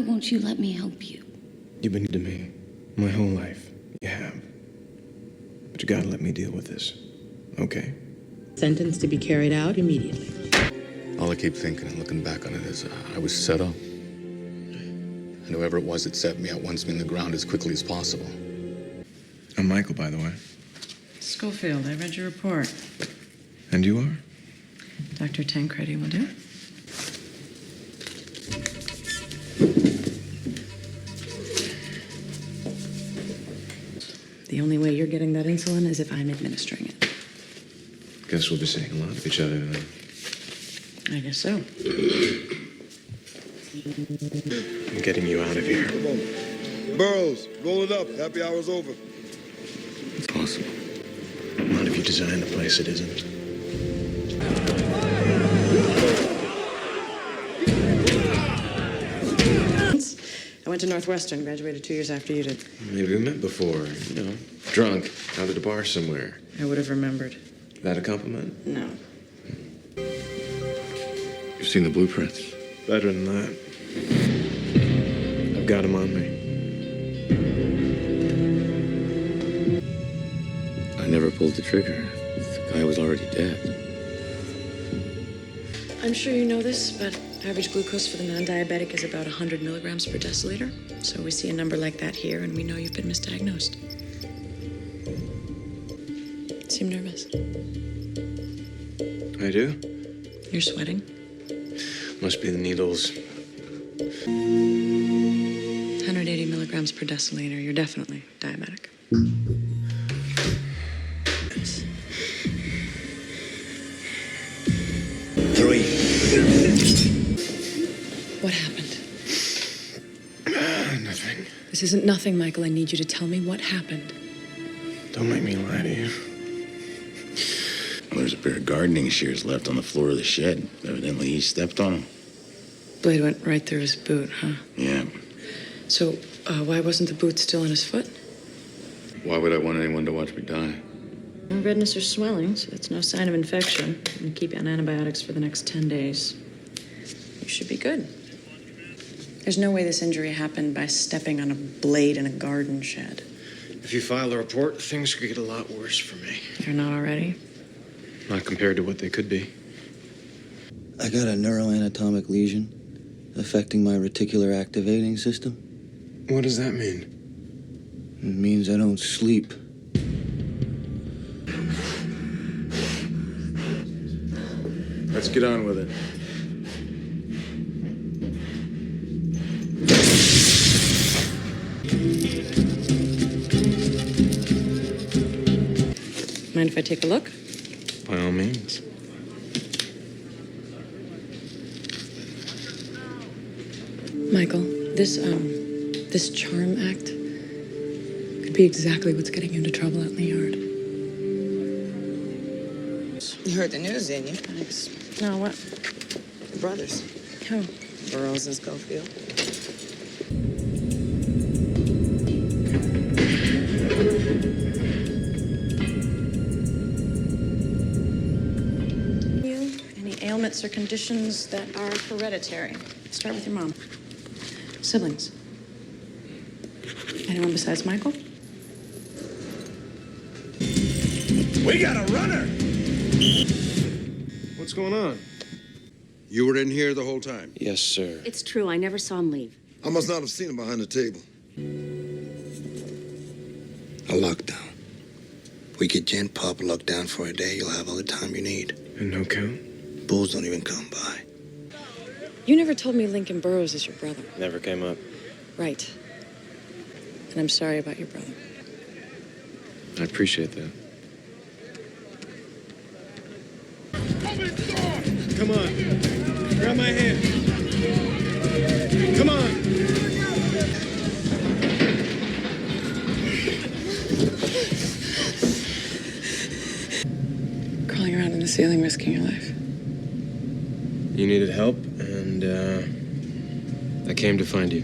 Why won't you let me help you? You've been good to me my whole life. You have. But you gotta let me deal with this, okay? Sentence to be carried out immediately. All I keep thinking and looking back on it is I was set up. And whoever it was that set me up wants me in the ground as quickly as possible. I'm Michael, by the way. Schofield, I read your report. And you are? Dr. Tancredi will do. The only way you're getting that insulin is if I'm administering it. Guess we'll be seeing a lot of each other then. I guess so. I'm getting you out of here. Come on. Burroughs, roll it up. Happy hour's over. Possible. Not if you design the place it isn't. I went to Northwestern, graduated 2 years after you did. Maybe we met before, drunk, out at a bar somewhere. I would have remembered. That a compliment? No. You've seen the blueprints? Better than that. I've got him on me. I never pulled the trigger. The guy was already dead. I'm sure you know this, but average glucose for the non-diabetic is about 100 milligrams per deciliter. So we see a number like that here, and we know you've been misdiagnosed. Seem nervous. I do? You're sweating. Must be the needles. 180 milligrams per deciliter. You're definitely diabetic. What happened? Nothing. This isn't nothing, Michael. I need you to tell me what happened. Don't make me lie to you. Well, there's a pair of gardening shears left on the floor of the shed. Evidently, he stepped on them. Blade went right through his boot, huh? Yeah. So, why wasn't the boot still on his foot? Why would I want anyone to watch me die? Redness or swelling, so that's no sign of infection. And keep you on antibiotics for the next 10 days. You should be good. There's no way this injury happened by stepping on a blade in a garden shed. If you file a report, things could get a lot worse for me. They're not already. Not compared to what they could be. I got a neuroanatomic lesion affecting my reticular activating system. What does that mean? It means I don't sleep. Let's get on with it. Mind if I take a look? By all means. Michael, this charm act could be exactly what's getting you into trouble out in the yard. You heard the news, didn't you? Thanks. No, what? The brothers, Who? Burroughs and Schofield. Any ailments or conditions that are hereditary? Start with your mom. Siblings? Anyone besides Michael? We got a runner! What's going on? You were in here the whole time? Yes, sir. It's true. I never saw him leave. I must not have seen him behind the table. A lockdown. We get Gent Pop a lockdown for a day, you'll have all the time you need. And no count? Bulls don't even come by. You never told me Lincoln Burroughs is your brother. Never came up. Right. And I'm sorry about your brother. I appreciate that. Come on. Grab my hand. Come on. Crawling around in the ceiling, risking your life. You needed help, and I came to find you.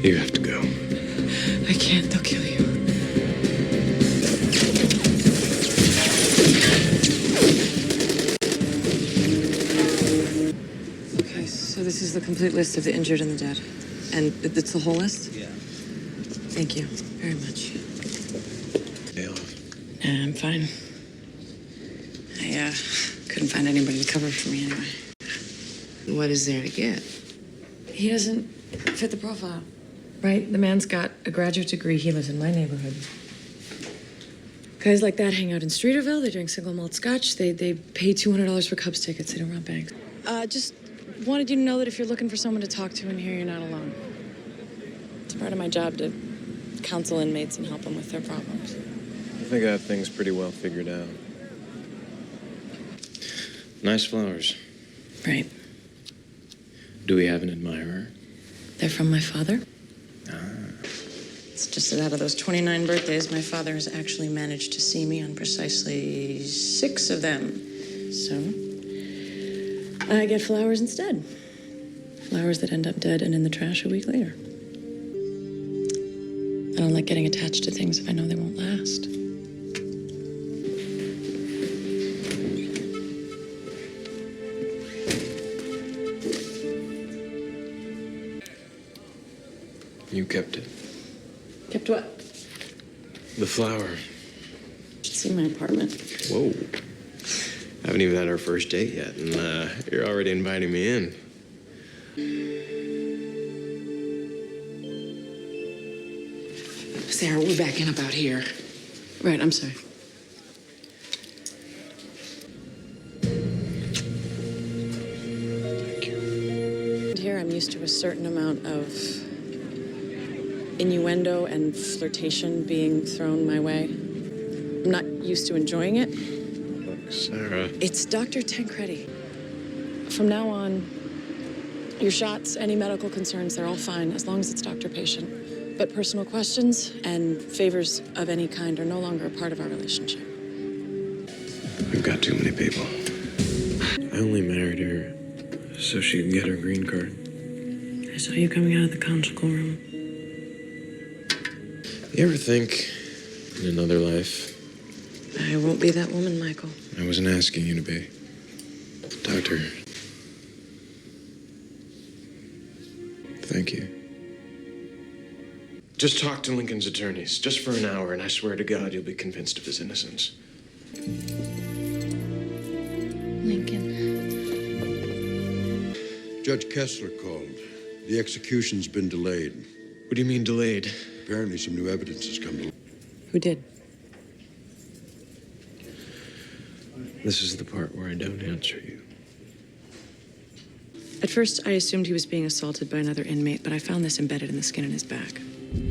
You have to go. I can't. They'll kill you. the complete list of the injured and the dead. And it's the whole list? Yeah. Thank you very much. Day off. I'm fine. I couldn't find anybody to cover for me anyway. What is there to get? He doesn't fit the profile. Right? The man's got a graduate degree. He lives in my neighborhood. Guys like that hang out in Streeterville. They drink single malt scotch. They pay $200 for Cubs tickets. They don't rob banks. Just wanted you to know that if you're looking for someone to talk to in here, you're not alone. It's part of my job to counsel inmates and help them with their problems. I think I have things pretty well figured out. Nice flowers. Right. Do we have an admirer? They're from my father. Ah. It's just that out of those 29 birthdays, my father has actually managed to see me on precisely 6 of them. So, I get flowers instead. Flowers that end up dead and in the trash a week later. I don't like getting attached to things if I know they won't last. You kept it. Kept what? The flower. You should see my apartment. Whoa. Haven't even had our first date yet, and you're already inviting me in. Sarah, we're back in about here. Right, I'm sorry. Here, I'm used to a certain amount of innuendo and flirtation being thrown my way. I'm not used to enjoying it. Look, Sarah. It's Dr. Tancredi. From now on, your shots, any medical concerns, they're all fine as long as it's doctor-patient. But personal questions and favors of any kind are no longer a part of our relationship. We've got too many people. I only married her so she could get her green card. I saw you coming out of the conjugal room. You ever think, in another life, I won't be that woman, Michael. I wasn't asking you to be. Doctor. Thank you. Just talk to Lincoln's attorneys, just for an hour, and I swear to God you'll be convinced of his innocence. Lincoln. Judge Kessler called. The execution's been delayed. What do you mean delayed? Apparently some new evidence has come to... Who did? This is the part where I don't answer you. At first, I assumed he was being assaulted by another inmate, but I found this embedded in the skin in his back.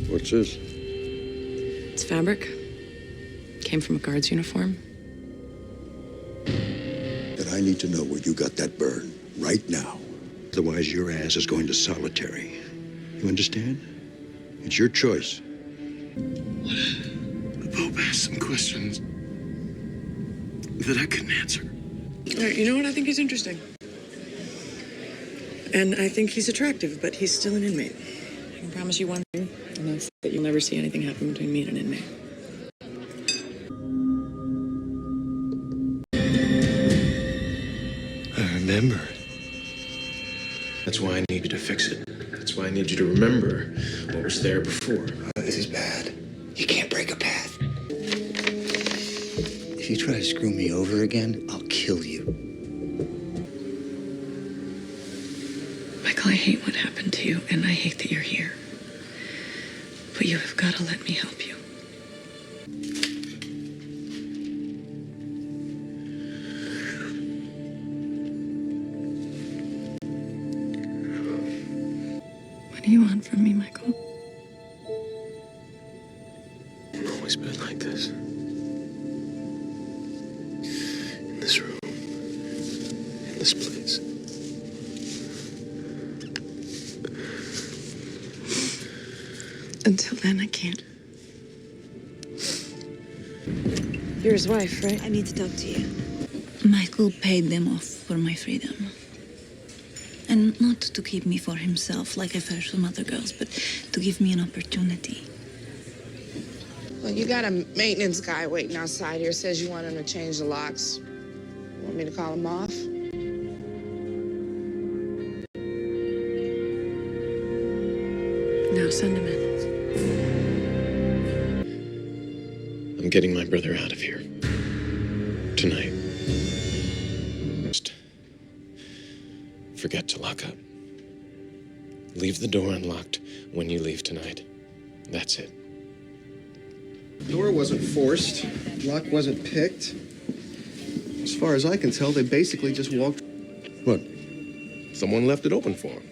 What's this? It's fabric. Came from a guard's uniform. That I need to know where you got that burn, right now. Otherwise, your ass is going to solitary. You understand? It's your choice. The Pope asked some questions that I couldn't answer. You know what? I think he's interesting. And I think he's attractive, but he's still an inmate. I can promise you one thing, and that's that you'll never see anything happen between me and an inmate. I remember. That's why I need you to fix it. That's why I need you to remember what was there before. This is bad. You can't break a path. If you try to screw me over again, I'll kill you. Michael, I hate what happened to you, and I hate that you're here. But you have got to let me help you. What do you want from me, Michael? I've always been like this. In this room. In this place. Until then, I can't. You're his wife, right? I need to talk to you. Michael paid them off for my freedom. And not to keep me for himself, like I've heard from other girls, but to give me an opportunity. Well, you got a maintenance guy waiting outside here. Says you want him to change the locks. Want me to call him off? Now send him in. I'm getting my brother out of here. Tonight. Just forget to lock up. Leave the door unlocked when you leave tonight. That's it. The door wasn't forced. Lock wasn't picked. As far as I can tell, they basically just walked. What? Someone left it open for him.